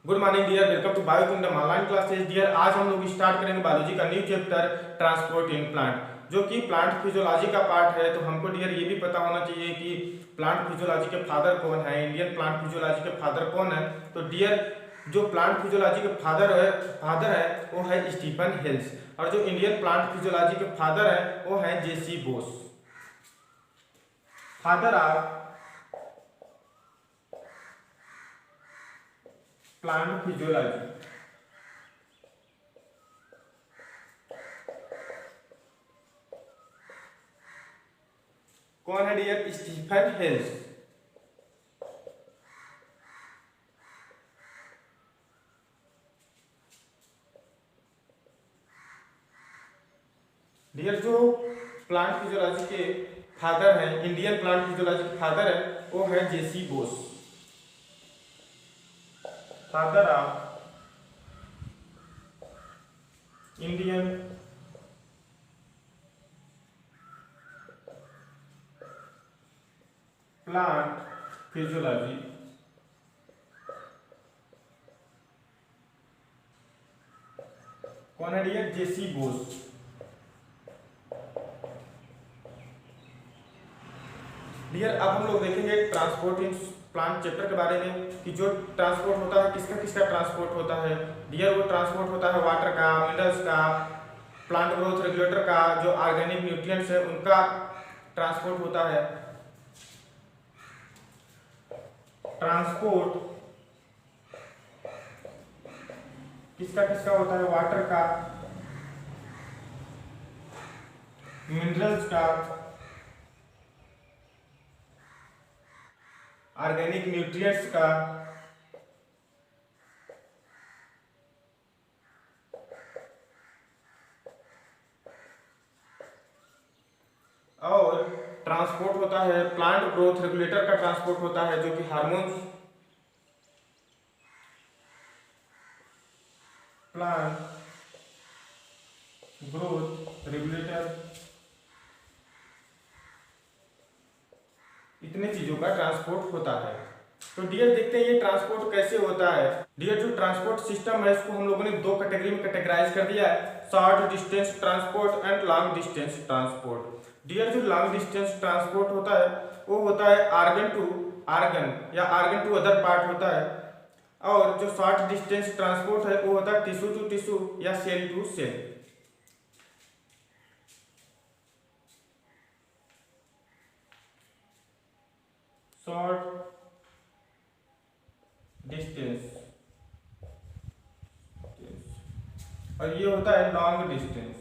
Good morning dear, welcome to bio kingdom online classes dear. आज हम लोग start करेंगे बायोलॉजी का new chapter transport in plant, जो कि प्लांट फिजियोलॉजी का पार्ट है। तो हमको डियर ये भी पता होना चाहिए कि प्लांट फिजियोलॉजी के फादर कौन है, इंडियन प्लांट फिजियोलॉजी के फादर कौन है। तो डियर जो प्लांट फिजियोलॉजी के फादर है वो है स्टीफन हेल्स, और जो इंडियन प्लांट फिजियोलॉजी के फादर है वो है JC Bose. Father of plant physiology कौन है डियर? Stephen Hales. डियर जो प्लांट फिजियोलॉजी के फादर हैं, इंडियन प्लांट फिजियोलॉजी के फादर है वो है JC Bose. Father of Indian plant physiology कौन है डियर? जेसी बोस। डियर अब हम लोग देखेंगे ट्रांसपोर्ट इन प्लांट चैप्टर के बारे में, कि जो ट्रांसपोर्ट होता है किसका किसका ट्रांसपोर्ट होता है। डियर वो ट्रांसपोर्ट होता है वाटर का, मिनरल्स का, प्लांट ग्रोथ रेगुलेटर का, जो ऑर्गेनिक न्यूट्रिएंट्स है उनका ट्रांसपोर्ट होता है। ट्रांसपोर्ट किसका किसका होता है? वाटर का, मिनरल्स का, ऑर्गेनिक न्यूट्रिएंट्स का, और ट्रांसपोर्ट होता है प्लांट ग्रोथ रेगुलेटर का ट्रांसपोर्ट होता है, जो कि हार्मोन्स, प्लांट ग्रोथ रेगुलेटर, इतने चीजों का ट्रांसपोर्ट होता है। तो डियर देखते हैं ये ट्रांसपोर्ट कैसे होता है। डियर जो ट्रांसपोर्ट सिस्टम है इसको हम लोगों ने दो कैटेगरी में कैटेगराइज कर दिया है, short distance transport and long distance transport. Dear जो लॉन्ग डिस्टेंस ट्रांसपोर्ट होता है वो होता है आर्गन टू आर्गन या आर्गन टू अदर पार्ट होता है, और जो शॉर्ट डिस्टेंस ट्रांसपोर्ट है वो होता है टिश्यू टू टिश्यू या cell to cell. Short distance और ये होता है लॉन्ग डिस्टेंस।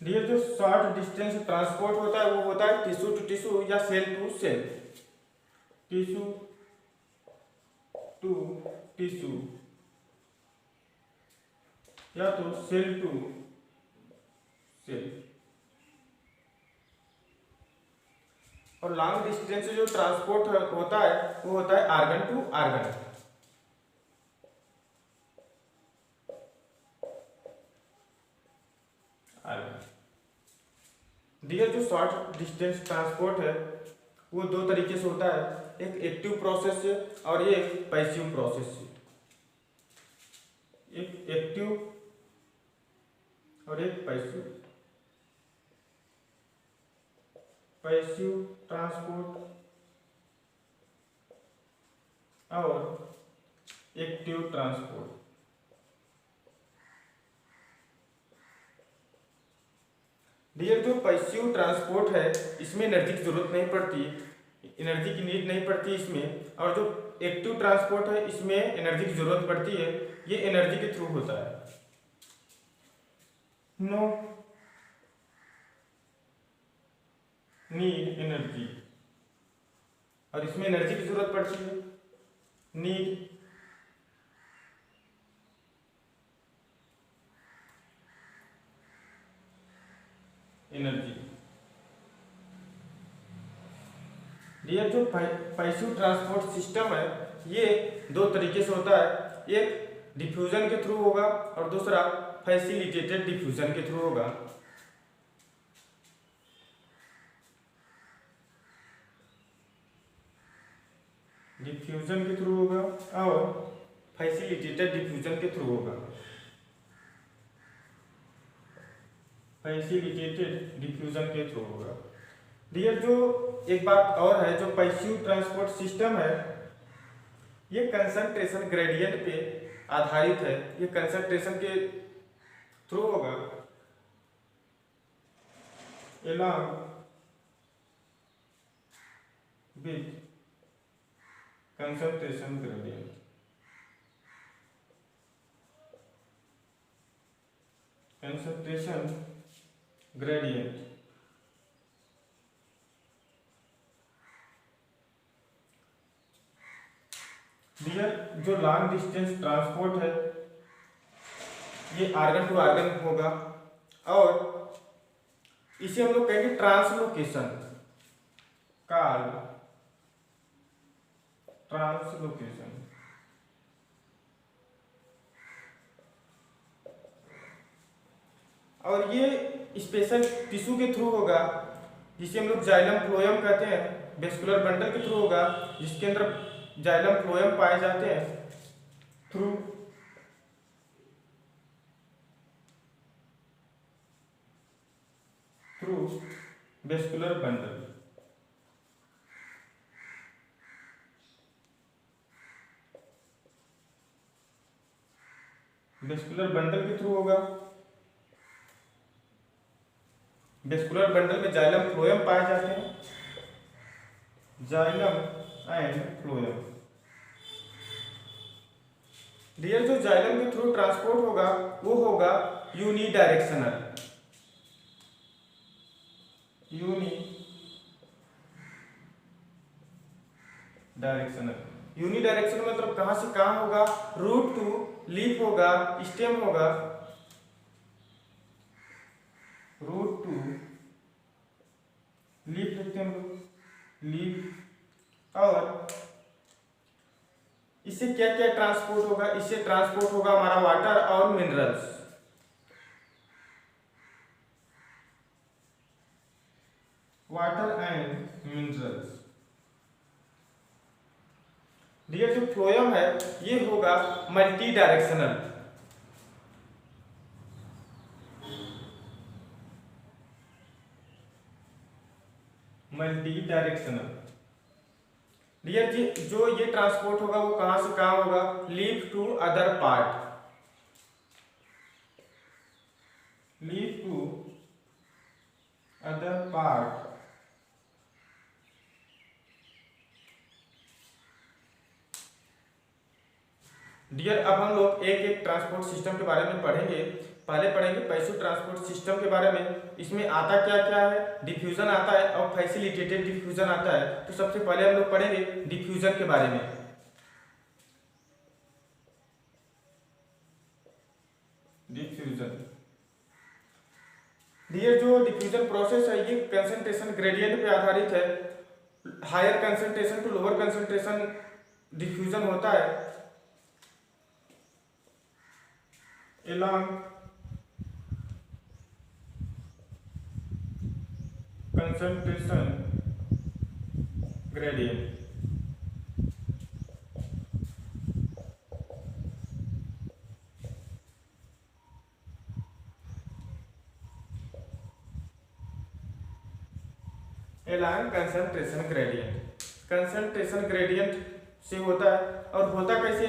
डियर जो शॉर्ट डिस्टेंस ट्रांसपोर्ट होता है वो होता है टिश्यू टू टिश्यू या cell to cell. Tissue to tissue या तो सेल टू सेल। और लॉन्ग डिस्टेंस से जो ट्रांसपोर्ट होता है वो होता है आर्गन टू आर्गन। डियर जो शॉर्ट डिस्टेंस ट्रांसपोर्ट है वो दो तरीके से होता है, एक एक्टिव प्रोसेस से और एक पैसिव प्रोसेस से। एक एक्टिव और एक पैसिव। पैसिव ट्रांसपोर्ट और एक्टिव ट्रांसपोर्ट। डियर जो पैसिव ट्रांसपोर्ट है इसमें एनर्जी की जरूरत नहीं पड़ती, एनर्जी की नीड नहीं पड़ती इसमें, और जो एक्टिव ट्रांसपोर्ट है इसमें एनर्जी की जरूरत पड़ती है, ये एनर्जी के थ्रू होता है। नो नीड एनर्जी, और इसमें एनर्जी की जरूरत पड़ती है, नीड एनर्जी। डियर जो पैसिव ट्रांसपोर्ट सिस्टम है ये दो तरीके से होता है, एक डिफ्यूजन के थ्रू होगा और दूसरा फैसिलिटेटेड डिफ्यूजन के थ्रू होगा। डिफ्यूजन के थ्रू होगा और फैसिलिटेटेड डिफ्यूजन के थ्रू होगा। फैसिलिटेटेड डिफ्यूजन के थ्रू होगा। डियर जो एक बात और है, जो पैसिव ट्रांसपोर्ट सिस्टम है ये कंसंट्रेशन ग्रेडियंट पे आधारित है। ये कंसंट्रेशन के थ्रू होगा along with concentration gradient। concentration gradient dear जो लॉन्ग डिस्टेंस ट्रांसपोर्ट है ये आर्गन टू आर्गन होगा और इसे हम लोग कहेंगे ट्रांसलोकेशन। Called translocation. और ये स्पेशल टिश्यू के थ्रू होगा जिसे हम लोग जाइलम फ्लोएम कहते हैं। वेस्कुलर बंडल के थ्रू होगा जिसके अंदर जाइलम फ्लोएम पाए जाते हैं through vascular bundle. Vascular bundle के थ्रू होगा। वेस्कुलर बंडल में जाइलम फ्लोएम पाए जाते हैं। Xylem and phloem. डियर जो जाइलम के थ्रू ट्रांसपोर्ट होगा वो होगा यूनिडायरेक्शनल। यूनिडायरेक्शनल मतलब कहां से कहां होगा, रूट टू लीफ होगा, स्टेम होगा, रूट टू लीफ लिखते हैं हम लोग, लीफ। और इससे क्या क्या ट्रांसपोर्ट होगा, इससे ट्रांसपोर्ट होगा हमारा वाटर और minerals. Water and minerals. Dear जो फ्लोएम है ये होगा multi directional. Multi directional. Dear जी जो ये ट्रांसपोर्ट होगा वो कहां से कहां होगा, leaf to other part. Leaf to other part. Dear अब हम लोग एक एक ट्रांसपोर्ट सिस्टम के बारे में पढ़ेंगे। पहले पढ़ेंगे पैसिव ट्रांसपोर्ट सिस्टम के बारे में। इसमें आता क्या क्या है, डिफ्यूजन आता है और फैसिलिटेटेड डिफ्यूजन आता है। तो सबसे पहले हम लोग पढ़ेंगे डिफ्यूजन के बारे में। डिफ्यूजन। डियर जो डिफ्यूजन प्रोसेस है ये कंसंट्रेशन ग्रेडियंट पे आधारित है। Higher concentration to lower concentration diffusion होता है along concentration gradient। along concentration gradient। concentration gradient से होता है और होता कैसे,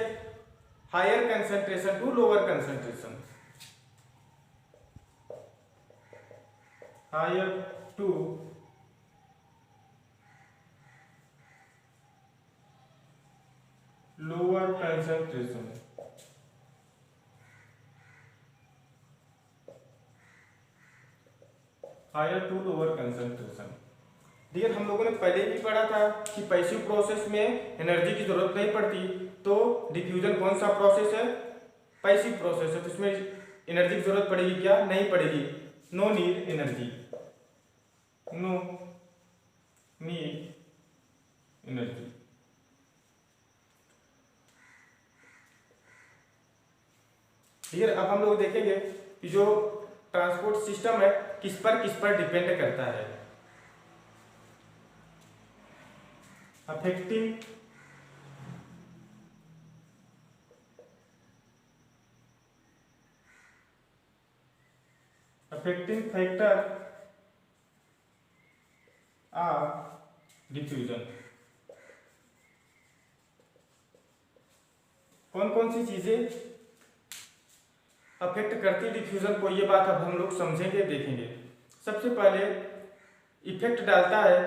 higher concentration to lower concentration. Higher to lower concentration. Higher to lower concentration. Dear हम लोगों ने पहले भी पढ़ा था कि पैसिव प्रोसेस में एनर्जी की जरूरत नहीं पड़ती। तो डिफ्यूजन कौन सा प्रोसेस है, पैसिव प्रोसेस है। तो इसमें एनर्जी की जरूरत पड़ेगी क्या, नहीं पड़ेगी। No need energy, no need energy. Dear अब हम लोग देखेंगे कि जो ट्रांसपोर्ट सिस्टम है किस पर डिपेंड करता है। Affecting affecting factor of diffusion. कौन कौन सी चीजें अफेक्ट करती डिफ्यूजन को, ये बात अब हम लोग समझेंगे, देखेंगे। सबसे पहले इफेक्ट डालता है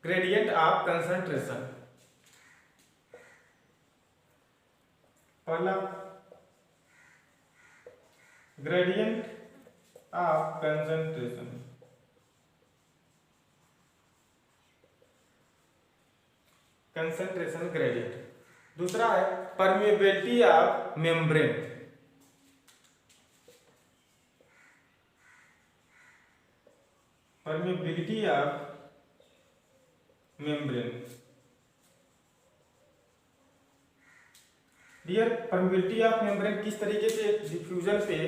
ग्रेडियंट ऑफ कंसंट्रेशन। पहला gradient of concentration, concentration gradient. दूसरा है permeability of membrane, permeability of membrane. Dear, permeability of membrane किस तरीके से डिफ्यूजन पे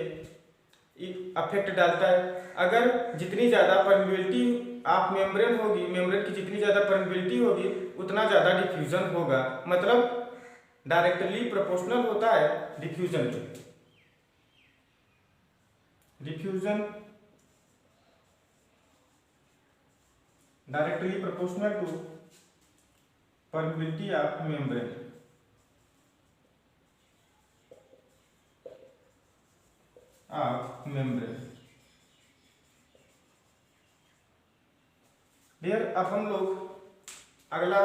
अफेक्ट डालता है? अगर जितनी ज्यादा परमेबिलिटी ऑफ मेम्ब्रेन होगी, मेम्ब्रेन की जितनी ज्यादा परमेबिलिटी होगी उतना ज्यादा डिफ्यूजन होगा। मतलब डायरेक्टली प्रोपोर्शनल होता है डिफ्यूजन के। Diffusion directly proportional to permeability of membrane. Dear, अब हम लोग अगला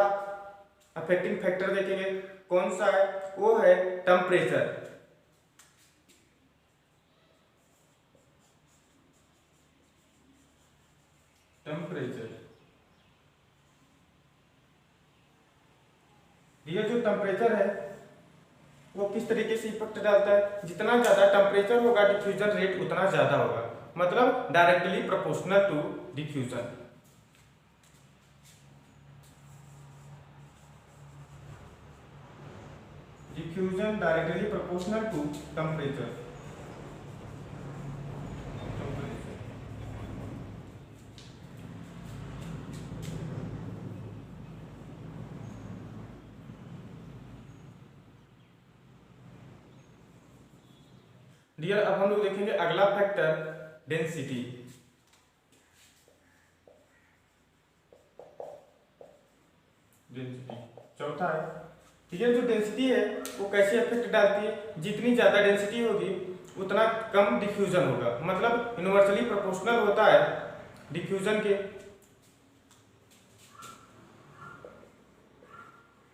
अफेक्टिंग फैक्टर देखेंगे। कौन सा है? वो है टेम्परेचर। टेम्परेचर, ये जो टेम्परेचर है वो किस तरीके से इफेक्ट डालता है? जितना ज्यादा टेम्परेचर होगा डिफ्यूजन रेट उतना ज्यादा होगा। मतलब directly proportional to diffusion. Diffusion directly proportional to temperature. Dear, अब हम लोग देखेंगे अगला फैक्टर डेंसिटी। डेंसिटी चौथा है। ठीक है, जो डेंसिटी है वो कैसे अफेक्ट डालती है? जितनी ज्यादा डेंसिटी होगी उतना कम डिफ्यूजन होगा। मतलब यूनिवर्सली प्रोपोर्शनल होता है डिफ्यूजन के।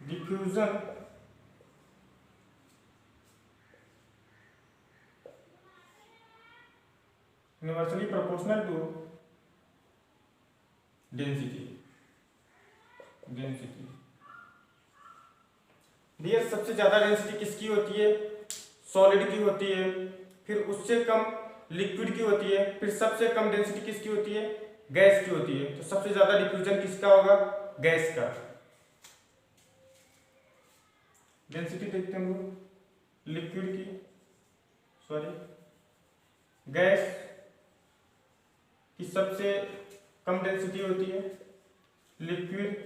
Diffusion universally proportional to density. Density dear, सबसे ज्यादा डेंसिटी किसकी होती है? सॉलिड की होती है। फिर उससे कम लिक्विड की होती है। फिर सबसे कम डेंसिटी किसकी होती है? गैस की होती है। तो सबसे ज्यादा डिफ्यूजन किसका होगा? गैस का। डेंसिटी देखते हैं हम लोग लिक्विड की, सॉरी गैस की सबसे कम डेंसिटी होती है। लिक्विड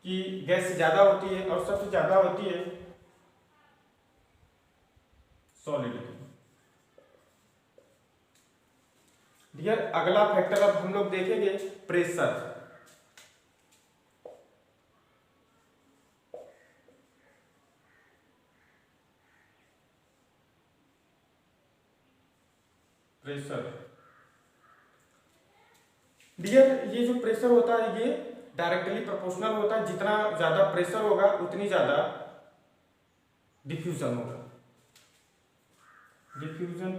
की गैस से ज्यादा होती है और सबसे ज्यादा होती है सॉलिड की। डियर, अगला फैक्टर अब हम लोग देखेंगे प्रेशर। प्रेशर डियर, ये जो प्रेशर होता है ये डायरेक्टली प्रोपोर्शनल होता है। जितना ज्यादा प्रेशर होगा उतनी ज्यादा डिफ्यूजन होगा। Diffusion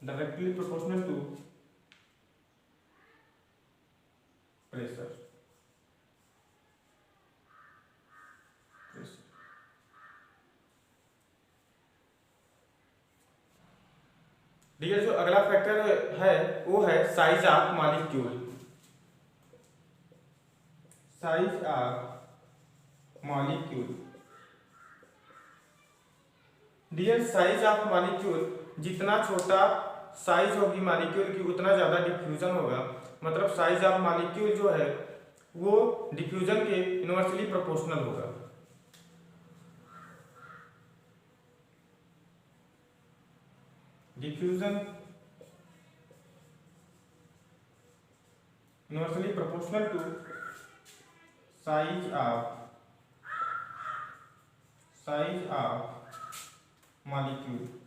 directly proportional to pressure. Dear, जो अगला फैक्टर है वो है size of molecule. Size of molecule. Dear, size of molecule, जितना छोटा साइज होगी मॉलिक्यूल की उतना ज्यादा डिफ्यूजन होगा। मतलब साइज ऑफ मॉलिक्यूल जो है वो डिफ्यूजन के इनवर्सली प्रोपोर्शनल होगा। Diffusion inversely proportional to size of molecule.